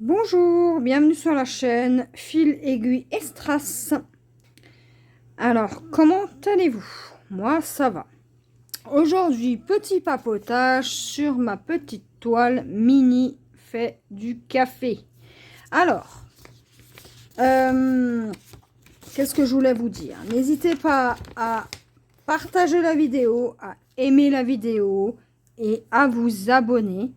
Bonjour, bienvenue sur la chaîne Fil, Aiguille et Strass. Alors, comment allez-vous? Moi, ça va. Aujourd'hui, petit papotage sur ma petite toile mini fait du café. Alors, qu'est-ce que je voulais vous dire? N'hésitez pas à partager la vidéo, à aimer la vidéo et à vous abonner.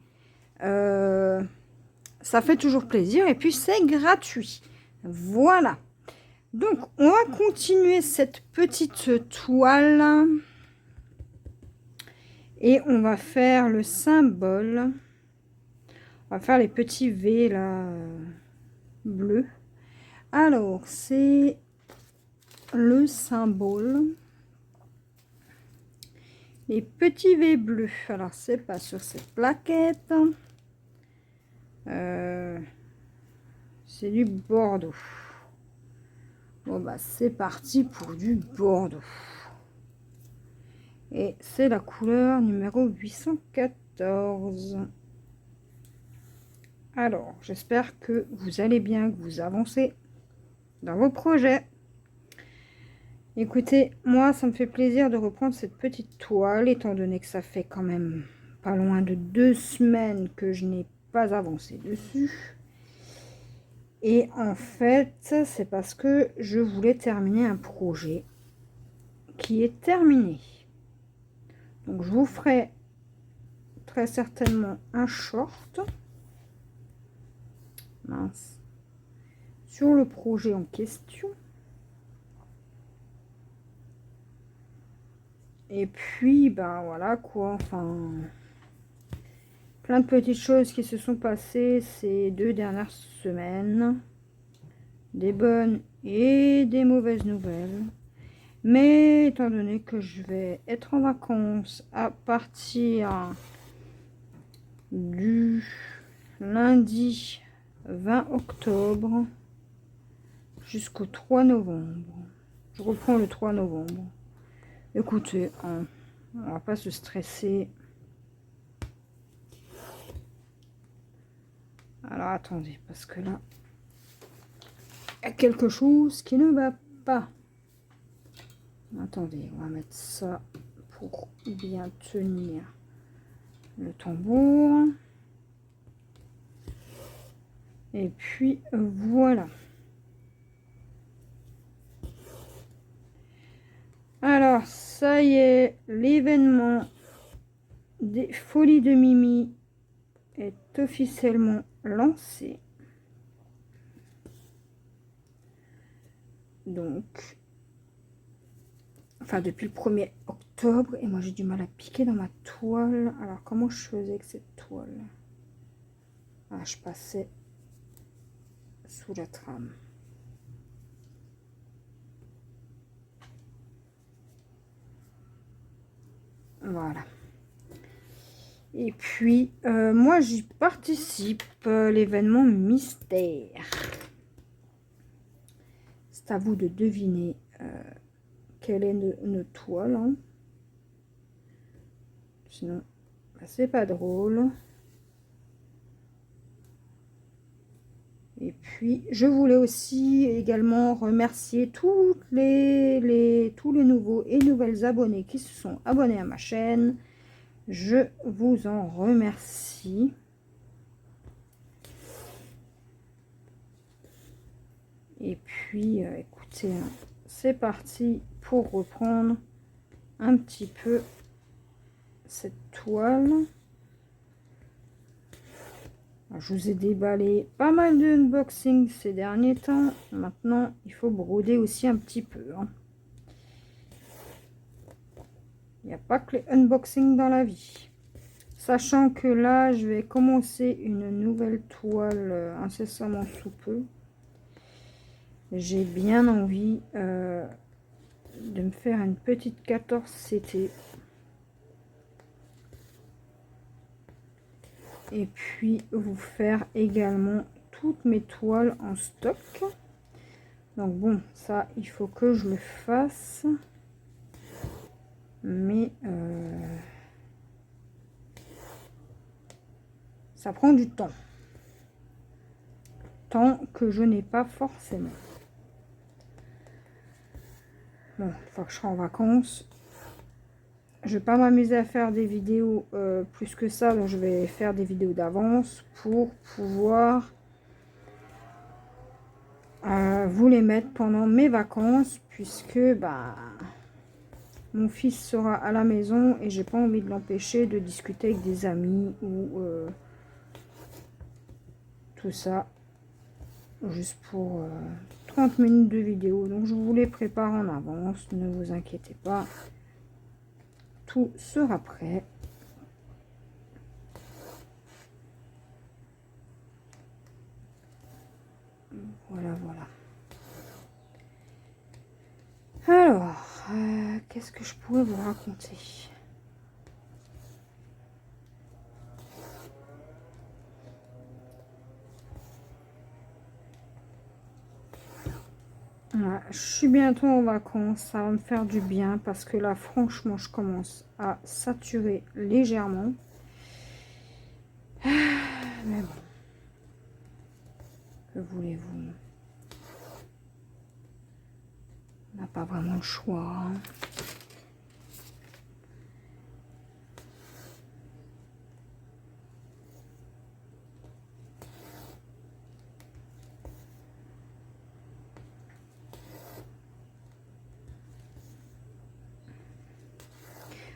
Ça fait toujours plaisir et puis c'est gratuit. Voilà. Donc, on va continuer cette petite toile. Et on va faire le symbole. On va faire les petits V là, bleus. Alors, c'est le symbole. Les petits V bleus. Alors, c'est pas sur cette plaquette. C'est du bordeaux. Bon, bah, c'est parti pour du bordeaux. Et c'est la couleur numéro 814. Alors, j'espère que vous allez bien, que vous avancez dans vos projets. Écoutez, moi, ça me fait plaisir de reprendre cette petite toile, étant donné que ça fait quand même pas loin de 2 semaines que je n'ai pas avancé dessus. Et en fait, c'est parce que je voulais terminer un projet qui est terminé. Donc, je vous ferai très certainement un short. Mince. Sur le projet en question. Et puis, ben voilà quoi, enfin, plein de petites choses qui se sont passées ces 2 dernières semaines. Des bonnes et des mauvaises nouvelles. Mais étant donné que je vais être en vacances à partir du lundi 20 octobre jusqu'au 3 novembre. Je reprends le 3 novembre. Écoutez, on va pas se stresser. Alors attendez, parce que là, il y a quelque chose qui ne va pas. Attendez, on va mettre ça pour bien tenir le tambour. Et puis voilà. Alors, ça y est, l'événement des Folies de Mimi est officiellement lancé. Donc, enfin depuis le 1er octobre, et moi j'ai du mal à piquer dans ma toile. Alors, comment je faisais avec cette toile? Ah, je passais sous la trame. Voilà. Et puis, moi, j'y participe, l'événement mystère. C'est à vous de deviner quelle est notre toile. Hein. Sinon, bah, c'est pas drôle. Et puis, je voulais aussi également remercier tous les nouveaux et nouvelles abonnés qui se sont abonnés à ma chaîne. Je vous en remercie. Et puis, écoutez, hein, c'est parti pour reprendre un petit peu cette toile. Je vous ai déballé pas mal de unboxing ces derniers temps. Maintenant, il faut broder aussi un petit peu. Hein. Il n'y a pas que les unboxings dans la vie. Sachant que là, je vais commencer une nouvelle toile incessamment sous peu. J'ai bien envie de me faire une petite 14 CT. Et puis, vous faire également toutes mes toiles en stock. Donc bon, ça, il faut que je le fasse. Mais ça prend du temps. temps que je n'ai pas forcément. Bon, une fois que je serai en vacances, je vais pas m'amuser à faire des vidéos plus que ça, donc je vais faire des vidéos d'avance pour pouvoir vous les mettre pendant mes vacances, puisque bah mon fils sera à la maison et j'ai pas envie de l'empêcher de discuter avec des amis ou tout ça, juste pour 30 minutes de vidéo. Donc je vous les prépare en avance, ne vous inquiétez pas, tout sera prêt. Voilà, voilà. Alors, qu'est-ce que je pourrais vous raconter? Ouais, je suis bientôt en vacances, ça va me faire du bien parce que là, franchement, je commence à saturer légèrement. Mais bon, que voulez-vous? On n'a pas vraiment le choix. Hein.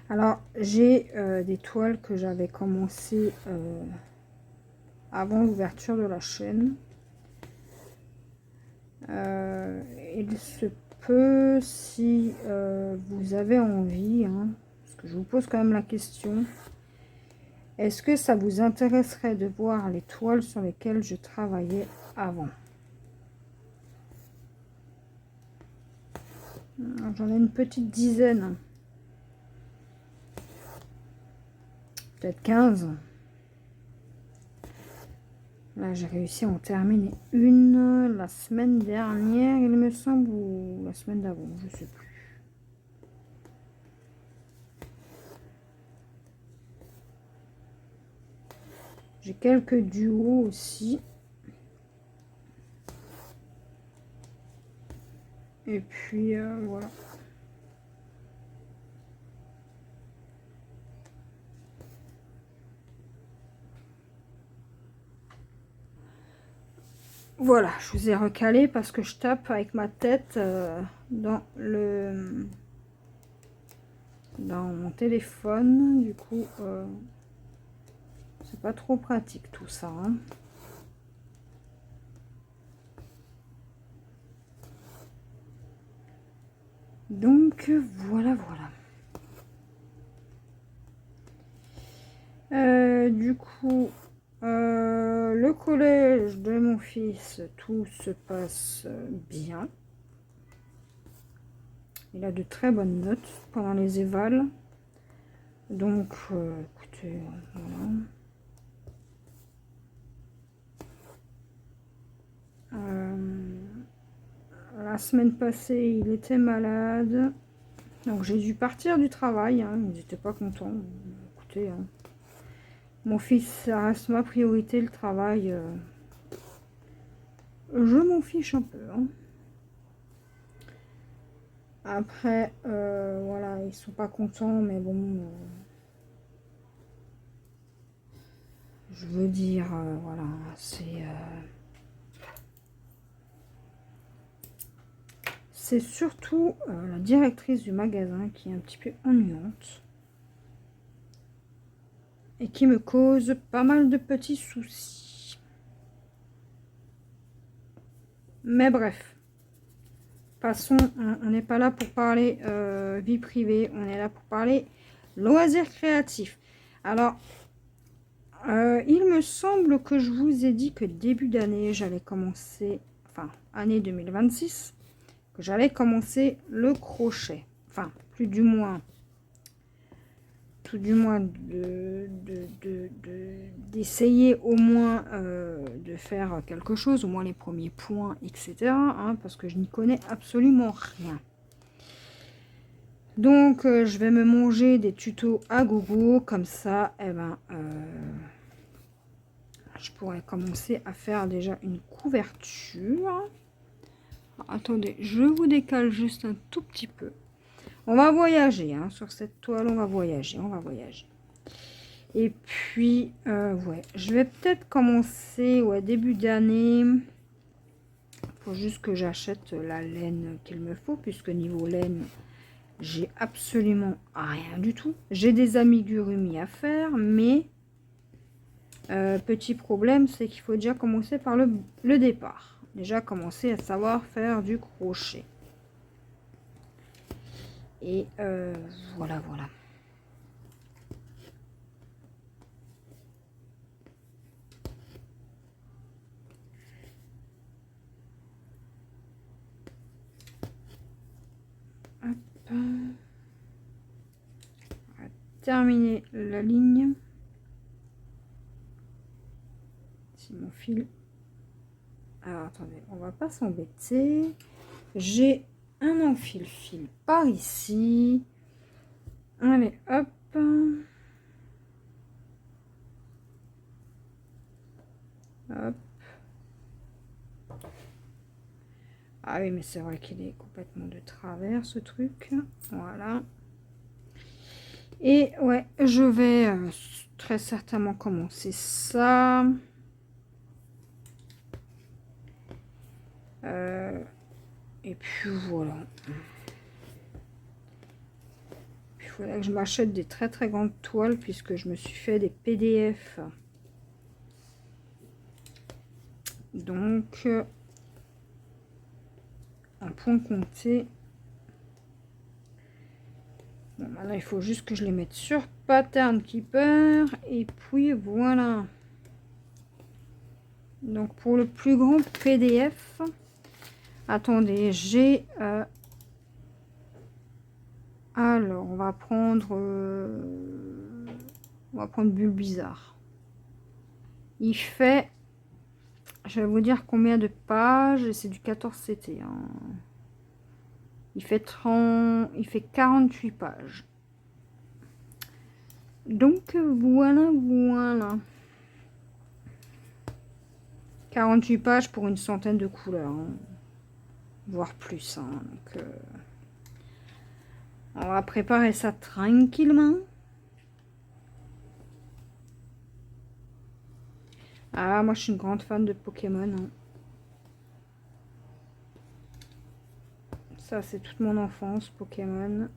Alors, j'ai des toiles que j'avais commencé avant l'ouverture de la chaîne. Il se peut, si vous avez envie, hein, parce que je vous pose quand même la question, est-ce que ça vous intéresserait de voir les toiles sur lesquelles je travaillais avant? J'en ai une petite dizaine. Peut-être 15. Là, j'ai réussi à en terminer une la semaine dernière, il me semble, ou la semaine d'avant, je sais plus. J'ai quelques duos aussi. Et puis, voilà. Voilà, je vous ai recalé parce que je tape avec ma tête dans mon téléphone. Du coup, c'est pas trop pratique tout ça. Hein. Donc, voilà, voilà. Du coup, le collège de mon fils, tout se passe bien. Il a de très bonnes notes pendant les évals. Donc, écoutez, voilà. La semaine passée, il était malade. Donc, j'ai dû partir du travail. Hein, ils n'étaient pas contents. Écoutez, hein, mon fils, ça reste ma priorité, le travail. Je m'en fiche un peu. Hein. Après, voilà, ils sont pas contents, mais bon, je veux dire, voilà, c'est surtout la directrice du magasin qui est un petit peu ennuyante et qui me cause pas mal de petits soucis. Mais bref, passons, on n'est pas là pour parler vie privée, on est là pour parler loisirs créatifs. Alors, il me semble que je vous ai dit que début d'année, j'allais commencer, enfin, année 2026, que j'allais commencer le crochet. Enfin, tout du moins d'essayer au moins de faire quelque chose, au moins les premiers points, etc. Hein, parce que je n'y connais absolument rien. Donc, je vais me manger des tutos à gogo, comme ça, eh ben, je pourrais commencer à faire déjà une couverture. Alors, attendez, je vous décale juste un tout petit peu. On va voyager, hein, sur cette toile, on va voyager, on va voyager. Et puis, ouais, je vais peut-être commencer, ouais, début d'année. Il faut juste que j'achète la laine qu'il me faut, puisque niveau laine, j'ai absolument rien du tout. J'ai des amigurumis à faire, mais petit problème, c'est qu'il faut déjà commencer par le départ. Déjà commencer à savoir faire du crochet. Et voilà, voilà. Hop. On va terminer la ligne. Si mon fil... Alors, attendez, on va pas s'embêter. J'ai un enfile-fil par ici. Allez, hop. Hop. Ah oui, mais c'est vrai qu'il est complètement de travers, ce truc. Voilà. Et ouais, je vais très certainement commencer ça. Et puis voilà. Il faudrait que je m'achète des très très grandes toiles puisque je me suis fait des PDF. Donc, un point compté. Bon, maintenant il faut juste que je les mette sur Pattern Keeper. Et puis voilà. Donc pour le plus grand PDF, attendez, j'ai... alors, on va prendre Bulle Bizarre. Il fait... Je vais vous dire combien de pages. C'est du 14 CT. Hein. Il fait 48 pages. Donc, voilà, voilà. 48 pages pour une centaine de couleurs. Hein. Voire plus. Hein. Donc, on va préparer ça tranquillement. Ah, moi, je suis une grande fan de Pokémon. Hein. Ça, c'est toute mon enfance, Pokémon.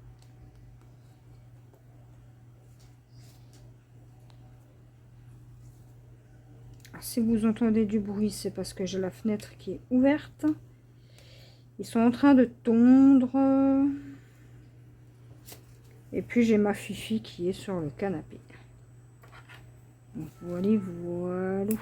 Si vous entendez du bruit, c'est parce que j'ai la fenêtre qui est ouverte. Ils sont en train de tondre. Et puis, j'ai ma Fifi qui est sur le canapé. Donc, voilà, voilà.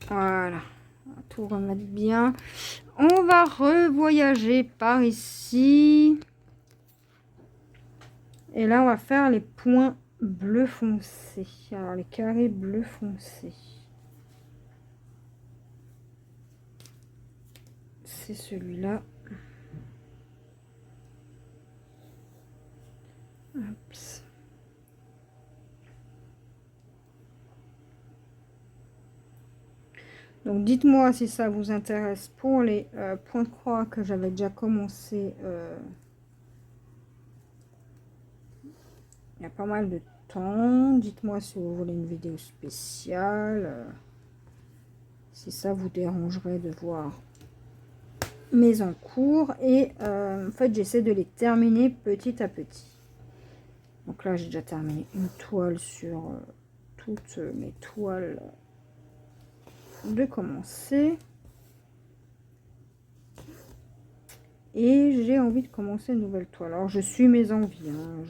Voilà. On va tout remettre bien. On va revoyager par ici. Et là, on va faire les points bleu foncé. Alors, les carrés bleu foncé. C'est celui-là. Donc, dites-moi si ça vous intéresse pour les points de croix que j'avais déjà commencé. Il y a pas mal de temps. Dites-moi si vous voulez une vidéo spéciale. Si ça vous dérangerait de voir mes en cours. Et en fait, j'essaie de les terminer petit à petit. Donc là, j'ai déjà terminé une toile sur toutes mes toiles de commencer. Et j'ai envie de commencer une nouvelle toile. Alors, je suis mes envies. Hein.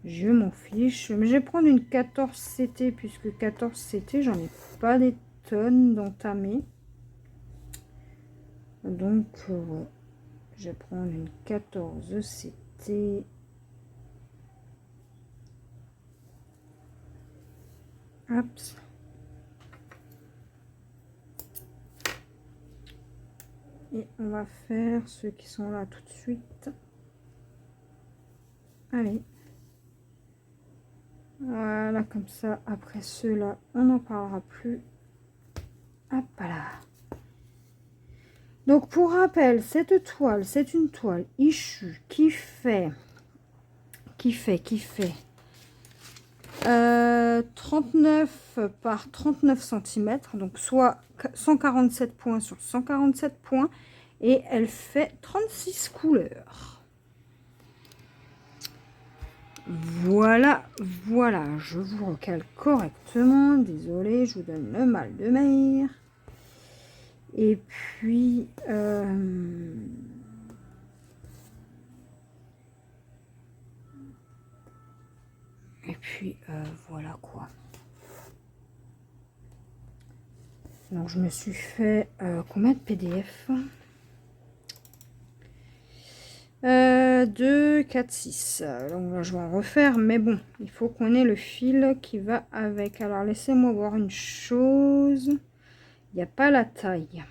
Je m'en fiche. Mais je vais prendre une 14 CT, puisque 14 CT, j'en ai pas des tonnes d'entamées. Donc, ouais. Je vais prendre une 14 CT. Hop. Et on va faire ceux qui sont là tout de suite. Allez. Voilà, comme ça, après ceux-là, on n'en parlera plus. Hop là. Donc, pour rappel, cette toile, c'est une toile issue qui fait 39 par 39 cm, donc soit 147 points sur 147 points, et elle fait 36 couleurs. Voilà, voilà, je vous recale correctement, désolé, je vous donne le mal de mer. Et puis, voilà quoi. Donc, je me suis fait combien de PDF 2, 4, 6. Donc là, je vais en refaire, mais bon, il faut qu'on ait le fil qui va avec. Alors, laissez-moi voir une chose. Il n'y a pas la taille.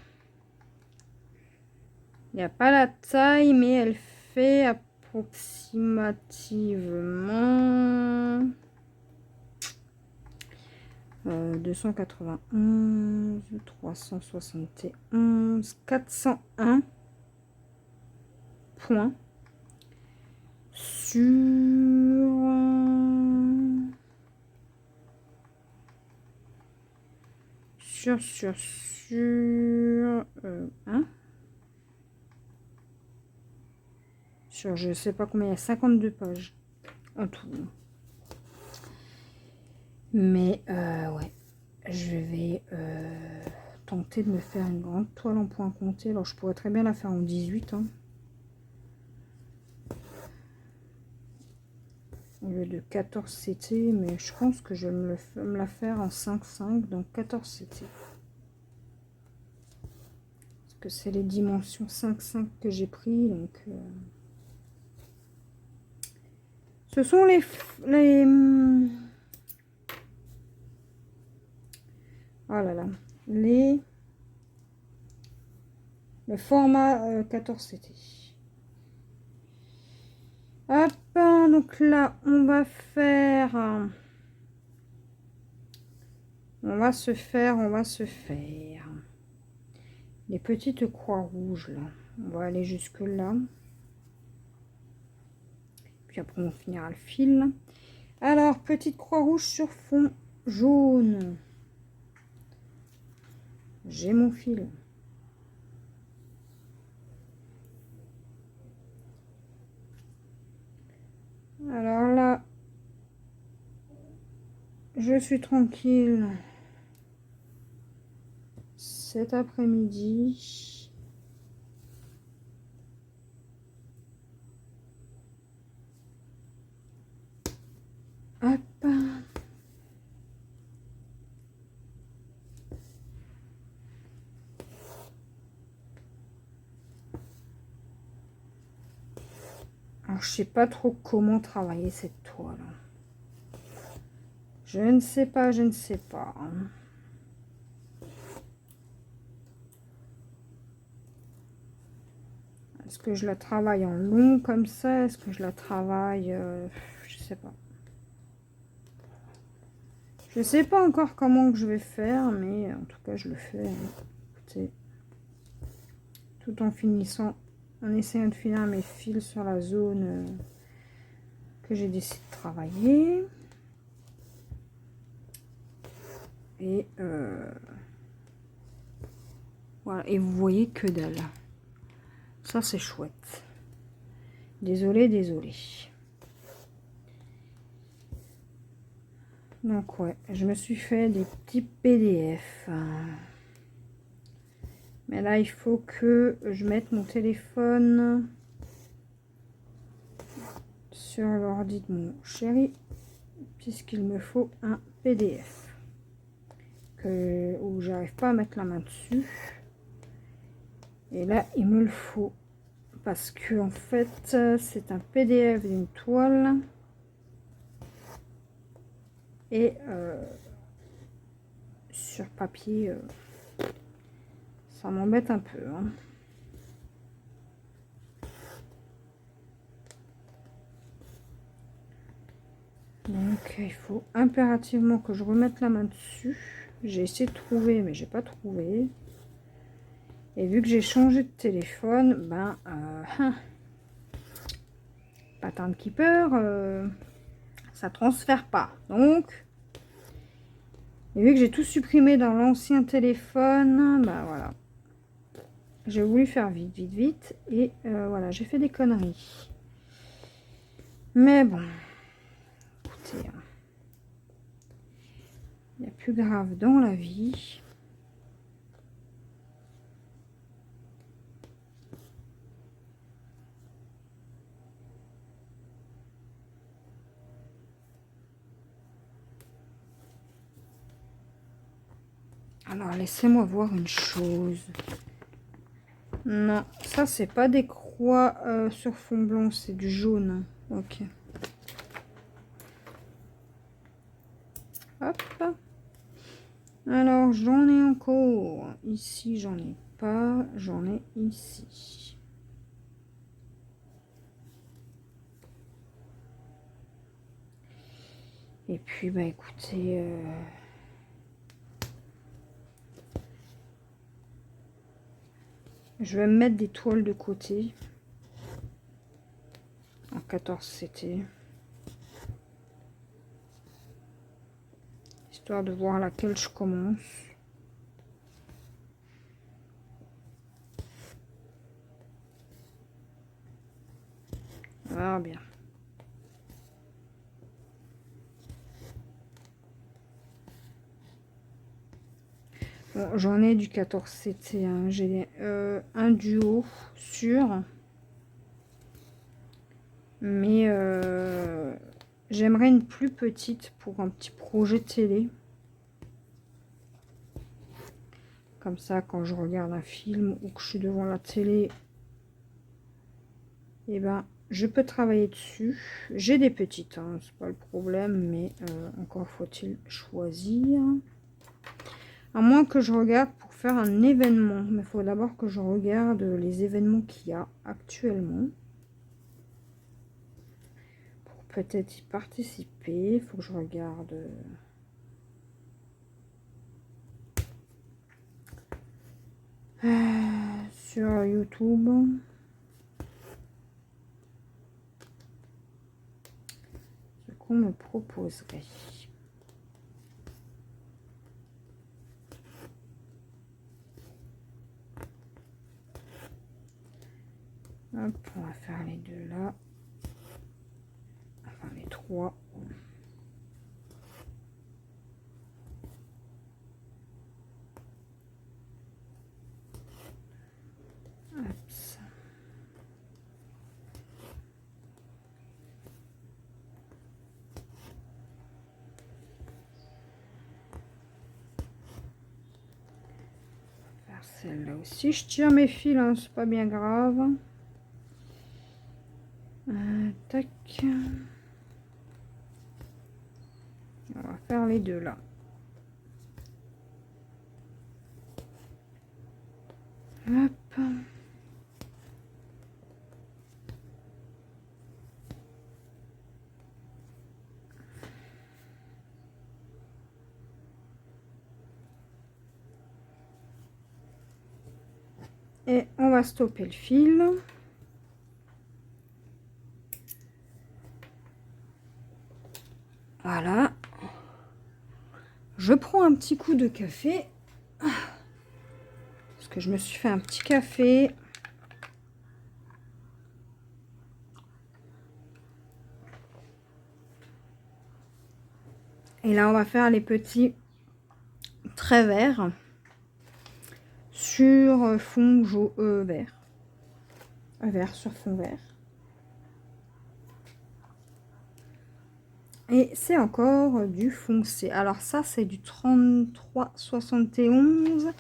Il n'y a pas la taille, mais elle fait approximativement 291, 371, 401 points sur hein, sur je sais pas combien, il y a 52 pages en tout. Mais ouais, je vais tenter de me faire une grande toile en point compté. Alors je pourrais très bien la faire en 18 hein, au lieu de 14 CT, mais je pense que je vais me la faire en 5,5, donc 14 CT. Parce que c'est les dimensions 5,5 que j'ai pris, donc ce sont les oh là là, le format 14 CT. Hop, donc là, on va se faire les petites croix rouges là. On va aller jusque là. Puis après, on finira le fil. Alors, petite croix rouge sur fond jaune. J'ai mon fil. Alors là, je suis tranquille cet après-midi. Hop. Alors, je sais pas trop comment travailler cette toile. Je ne sais pas, je ne sais pas. Est-ce que je la travaille en long comme ça? Est-ce que je la travaille... je sais pas. Je sais pas encore comment que je vais faire, mais en tout cas, je le fais. Écoutez, tout en finissant, en essayant de finir mes fils sur la zone que j'ai décidé de travailler. Et voilà, et vous voyez que dalle. Ça, c'est chouette. Désolée, désolée. Donc, ouais, je me suis fait des petits PDF. Mais là, il faut que je mette mon téléphone sur l'ordi de mon chéri, puisqu'il me faut un PDF où j'arrive pas à mettre la main dessus. Et là, il me le faut parce que en fait, c'est un PDF d'une toile et sur papier, ça m'embête un peu. Hein. il faut impérativement que je remette la main dessus. J'ai essayé de trouver, mais j'ai pas trouvé. Et vu que j'ai changé de téléphone, ben, Pattern Keeper, ça transfère pas. Donc, et vu que j'ai tout supprimé dans l'ancien téléphone, ben voilà. J'ai voulu faire vite, vite, vite. Et voilà, j'ai fait des conneries. Mais bon, écoutez, il y a plus grave dans la vie. Alors, laissez-moi voir une chose. Non, ça, c'est pas des croix sur fond blanc, c'est du jaune. Ok. Hop. Alors, j'en ai encore. Ici, j'en ai pas. J'en ai ici. Et puis, bah écoutez... je vais me mettre des toiles de côté. En 14 CT. Histoire de voir laquelle je commence. Ah bien. Bon, j'en ai du 14 CT. Hein. J'ai un duo sûr. Mais j'aimerais une plus petite pour un petit projet télé. Comme ça, quand je regarde un film ou que je suis devant la télé, et ben, je peux travailler dessus. J'ai des petites, hein, c'est pas le problème, mais encore faut-il choisir. À moins que je regarde pour faire un événement. Mais il faut d'abord que je regarde les événements qu'il y a actuellement. Pour peut-être y participer. Il faut que je regarde... sur YouTube. Ce qu'on me proposerait. Hop, on va faire les deux là. Enfin, les trois. Hop. Faire celle-là aussi. Je tire mes fils, hein, c'est pas bien grave. Tac. On va faire les deux là. Hop. Et on va stopper le fil. Voilà. Je prends un petit coup de café. Parce que je me suis fait un petit café. Et là, on va faire les petits traits verts sur fond vert. Vert sur fond vert. Et c'est encore du foncé. Alors ça, c'est du 33,71.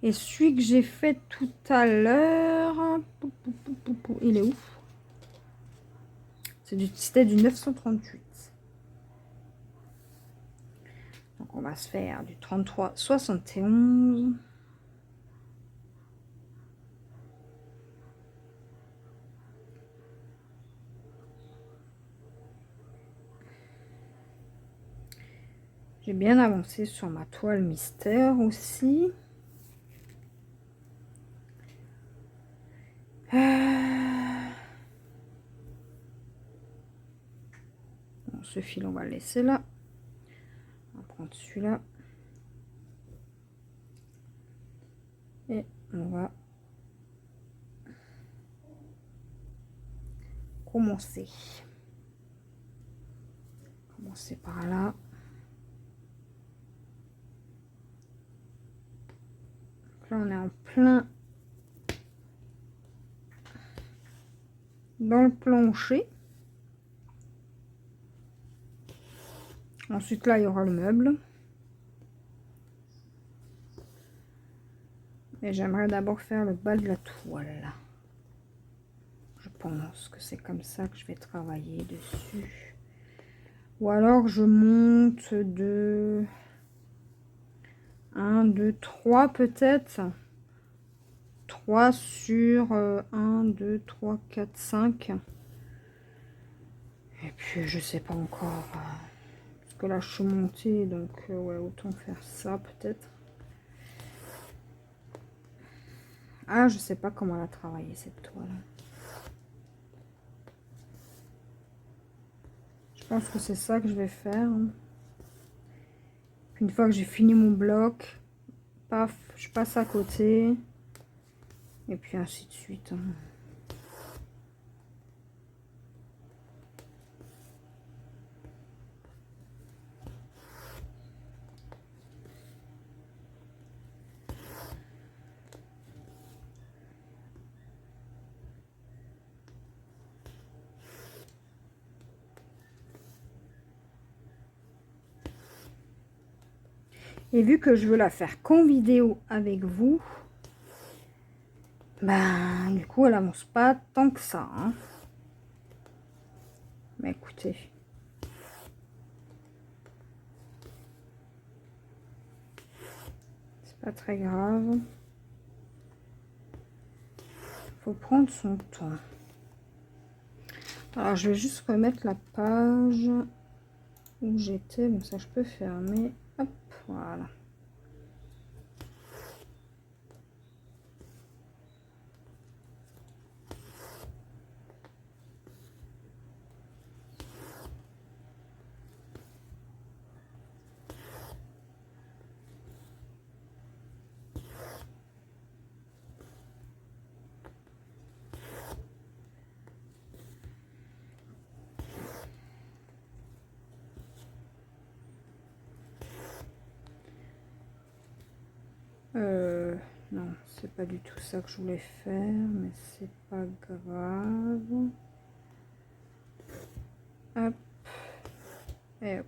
Et celui que j'ai fait tout à l'heure, il est où? C'était du 938. Donc on va se faire du 33,71. J'ai bien avancé sur ma toile mystère aussi. Bon, ce fil, on va le laisser là. On va prendre celui-là. Et on va commencer. Commencer par là. Donc là, on est en plein dans le plancher. Ensuite, là, il y aura le meuble. Et j'aimerais d'abord faire le bas de la toile. Je pense que c'est comme ça que je vais travailler dessus. Ou alors, je monte de 1, 2, 3 peut-être. 3 sur 1, 2, 3, 4, 5. Et puis, je sais pas encore. Parce que là, je suis montée. Donc, ouais, autant faire ça peut-être. Ah, je sais pas comment la travailler cette toile. Je pense que c'est ça que je vais faire. Puis une fois que j'ai fini mon bloc, paf, je passe à côté. Et puis ainsi de suite. Et vu que je veux la faire qu'en vidéo avec vous, ben du coup elle avance pas tant que ça. Hein. Mais écoutez. C'est pas très grave. Faut prendre son temps. Alors je vais juste remettre la page où j'étais. Bon ça je peux fermer. Hop, voilà. Non, c'est pas du tout ça que je voulais faire, mais c'est pas grave. Hop. Et hop.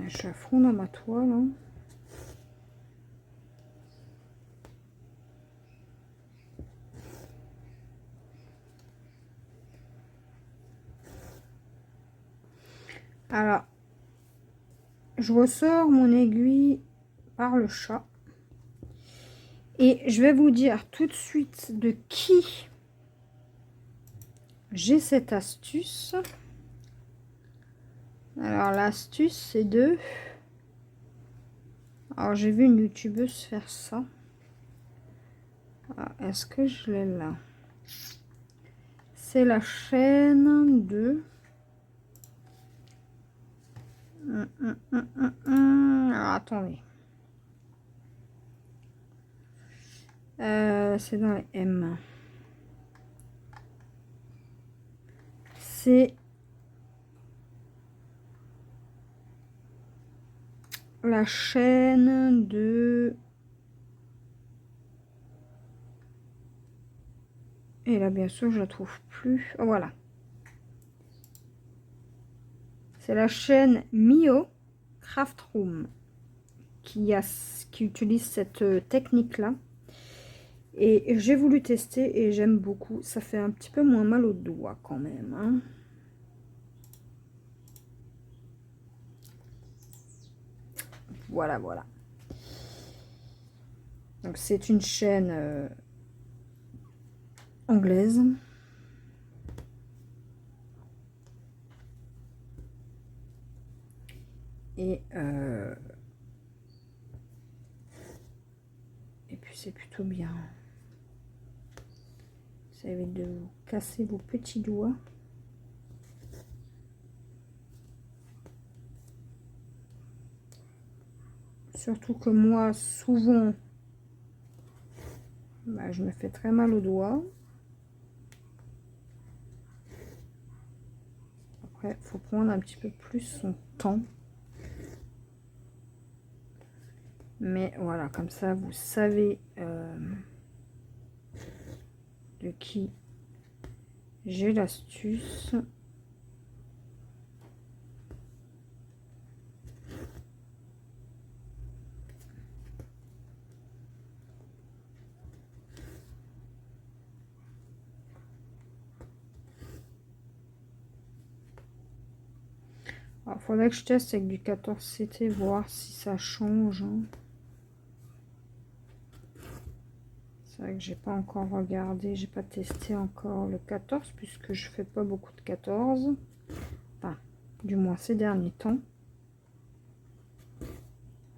Je suis à fond dans ma toile. Hein. Alors, je ressors mon aiguille par le chat. Et je vais vous dire tout de suite de qui j'ai cette astuce. Alors, l'astuce, c'est de... Alors, j'ai vu une youtubeuse faire ça. Est-ce que je l'ai là? C'est la chaîne de... Alors, attendez. C'est dans les M. C'est la chaîne de... Et là, bien sûr, je la trouve plus. Oh, voilà. C'est la chaîne Mio Craft Room qui utilise cette technique-là. Et j'ai voulu tester et j'aime beaucoup. Ça fait un petit peu moins mal aux doigts quand même, hein. Voilà, voilà. Donc c'est une chaîne anglaise. Et puis c'est plutôt bien. Ça évite de vous casser vos petits doigts. Surtout que moi, souvent, bah, je me fais très mal aux doigts. Après, il faut prendre un petit peu plus son temps. Mais voilà, comme ça, vous savez de qui j'ai l'astuce. Il faudrait que je teste avec du 14CT, voir si ça change, hein. C'est vrai que j'ai pas encore regardé, j'ai pas testé encore le 14 puisque je fais pas beaucoup de 14. Enfin, du moins ces derniers temps.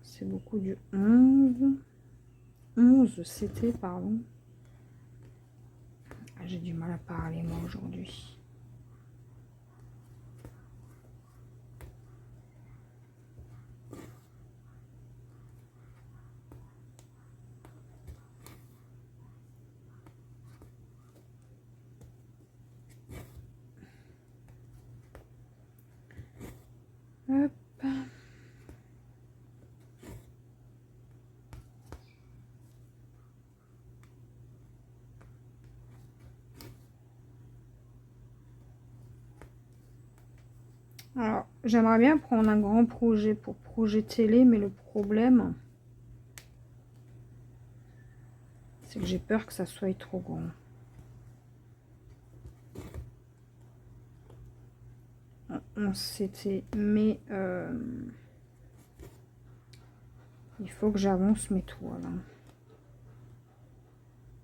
C'est beaucoup du 11. 11CT, pardon. J'ai du mal à parler moi aujourd'hui. Hop. Alors, j'aimerais bien prendre un grand projet pour projet télé, mais le problème, c'est que j'ai peur que ça soit trop grand. C'était, mais il faut que j'avance mes toiles.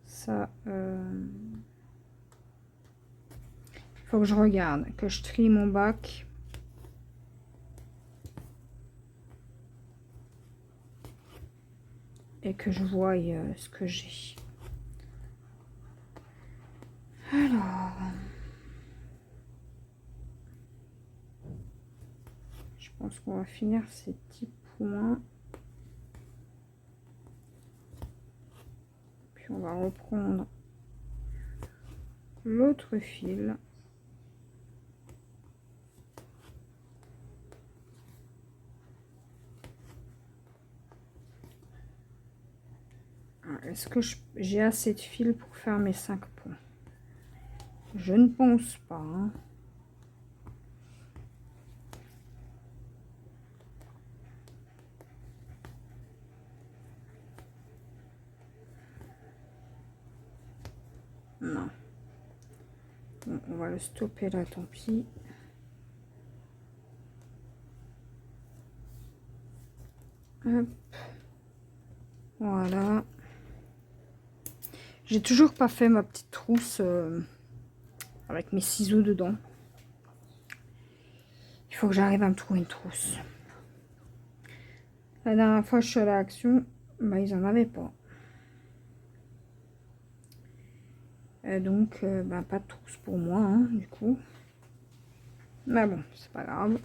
Ça, il faut que je regarde, que je trie mon bac. Et que je voie ce que j'ai. Alors, je pense qu'on va finir ces petits points. Puis on va reprendre l'autre fil. Est-ce que j'ai assez de fil pour faire mes 5 points? Je ne pense pas, hein. Non. Bon, on va le stopper là, tant pis. Hop. Voilà. J'ai toujours pas fait ma petite trousse avec mes ciseaux dedans. Il faut que j'arrive à me trouver une trousse. La dernière fois je suis allée à Action, bah, ils en avaient pas. Donc, bah, pas de trousse pour moi, hein, du coup. Mais bon, c'est pas grave.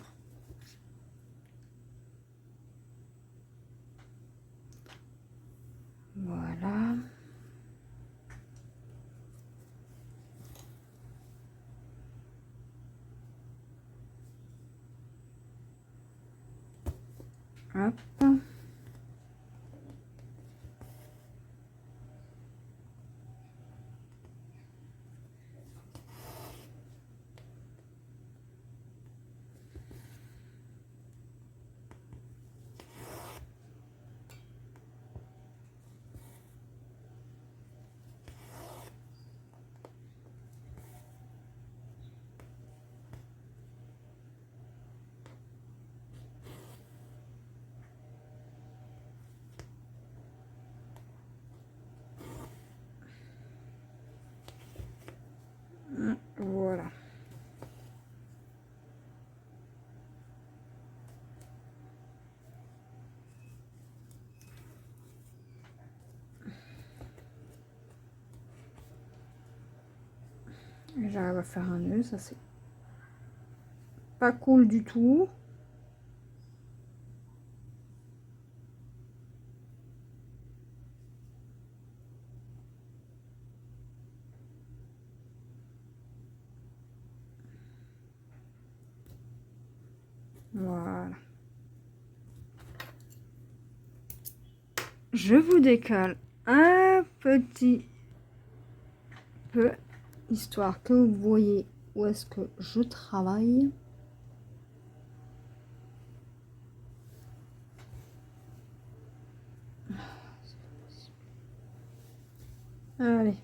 Voilà. Hop. Voilà. J'arrive à faire un nœud, ça c'est pas cool du tout. Voilà. Je vous décale un petit peu, histoire que vous voyez où est-ce que je travaille. Allez.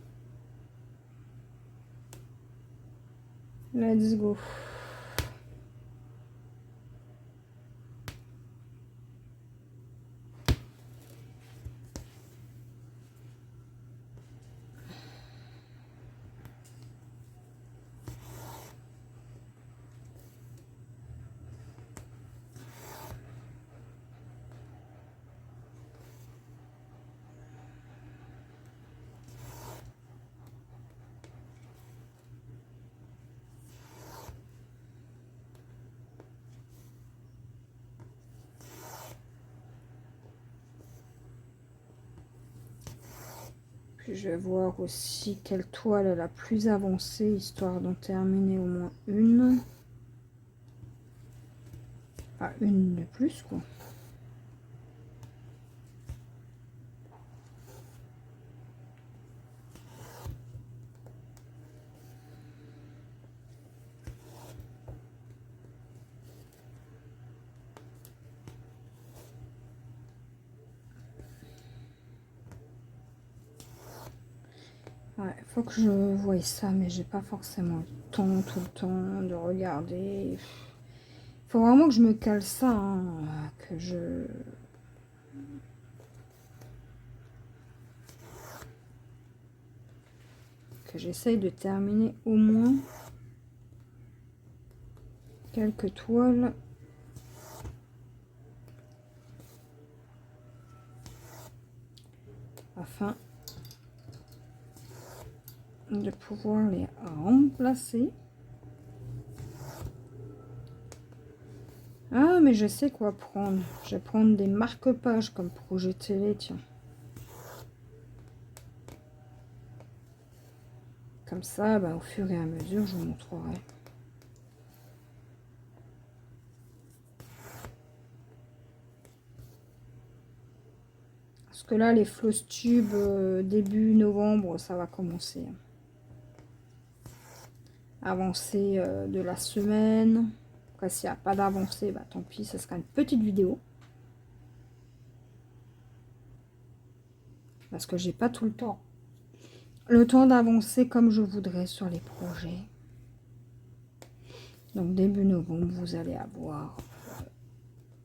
Let's go. Puis je vais voir aussi quelle toile est la plus avancée, histoire d'en terminer au moins une. Enfin, une de plus, quoi. Ouais, faut que je voie ça, mais j'ai pas forcément le temps, tout le temps de regarder. Faut vraiment que je me cale ça, hein, que j'essaye de terminer au moins quelques toiles. Afin de pouvoir les remplacer. Ah, mais je sais quoi prendre. Je vais prendre des marque-pages comme projet télé, tiens. Comme ça, bah, au fur et à mesure, je vous montrerai. Parce que là, les floss tubes, début novembre, ça va commencer. Avancée de la semaine. Après, s'il n'y a pas d'avancée, bah, tant pis, ce sera une petite vidéo. Parce que j'ai pas tout le temps. Le temps d'avancer comme je voudrais sur les projets. Donc début novembre, vous allez avoir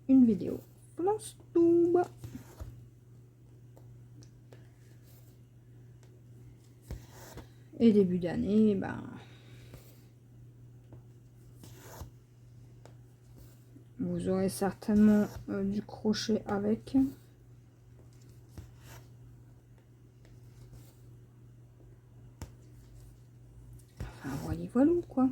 une vidéo floss tube. Et début d'année, ben, vous aurez certainement du crochet avec. Enfin, voilà, voilà quoi.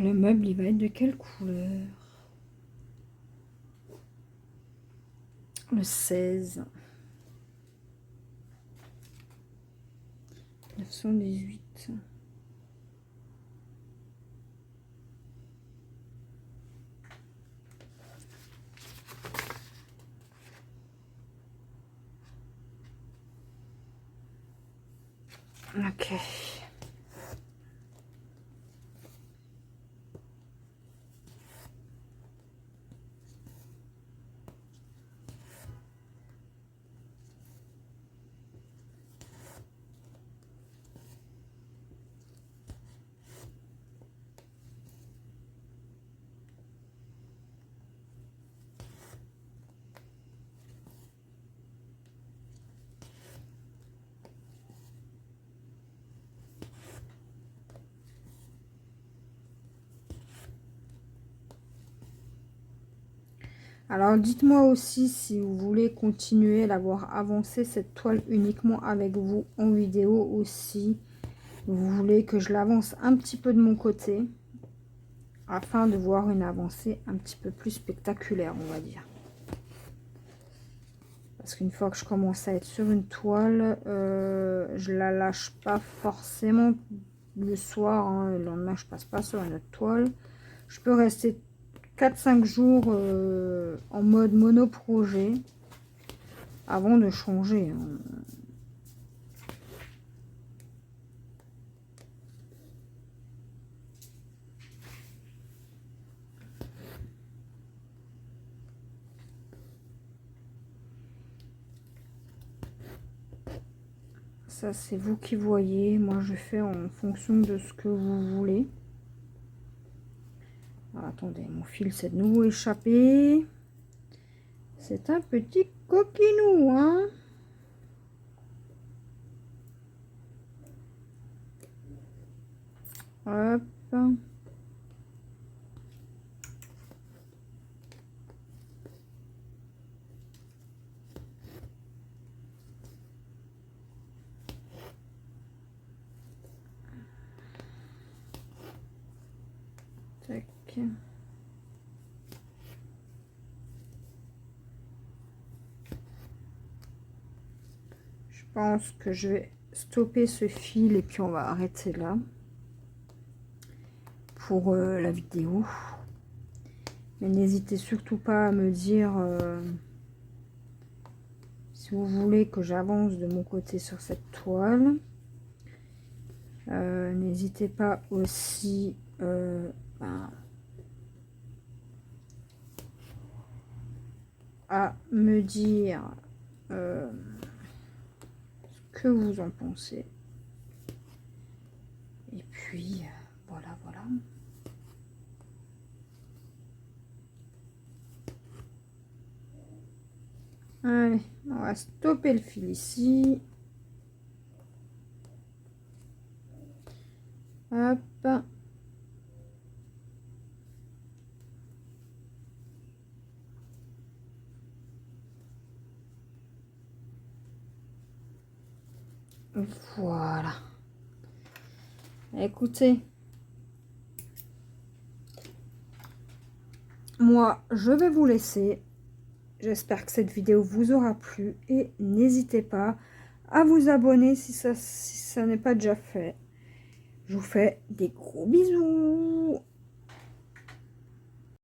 Le meuble, il va être de quelle couleur? Le 16. 918. Ok. Alors, dites-moi aussi si vous voulez continuer à voir avancer cette toile uniquement avec vous en vidéo aussi. Vous voulez que je l'avance un petit peu de mon côté afin de voir une avancée un petit peu plus spectaculaire, on va dire. Parce qu'une fois que je commence à être sur une toile, je la lâche pas forcément le soir. Hein, le lendemain, je passe pas sur une autre toile. Je peux rester 4-5 jours en mode monoprojet avant de changer. Hein. Ça, c'est vous qui voyez. Moi, je fais en fonction de ce que vous voulez. Alors, attendez, mon fil s'est de nouveau échappé. C'est un petit coquinou, hein. Hop. Tac. Je pense que je vais stopper ce fil et puis on va arrêter là pour la vidéo. Mais n'hésitez surtout pas à me dire si vous voulez que j'avance de mon côté sur cette toile. N'hésitez pas aussi à me dire ce que vous en pensez. Et puis, voilà, voilà. Allez, on va stopper le fil ici. Hop. Voilà. Écoutez, moi, je vais vous laisser. J'espère que cette vidéo vous aura plu et n'hésitez pas à vous abonner si ça n'est pas déjà fait. Je vous fais des gros bisous.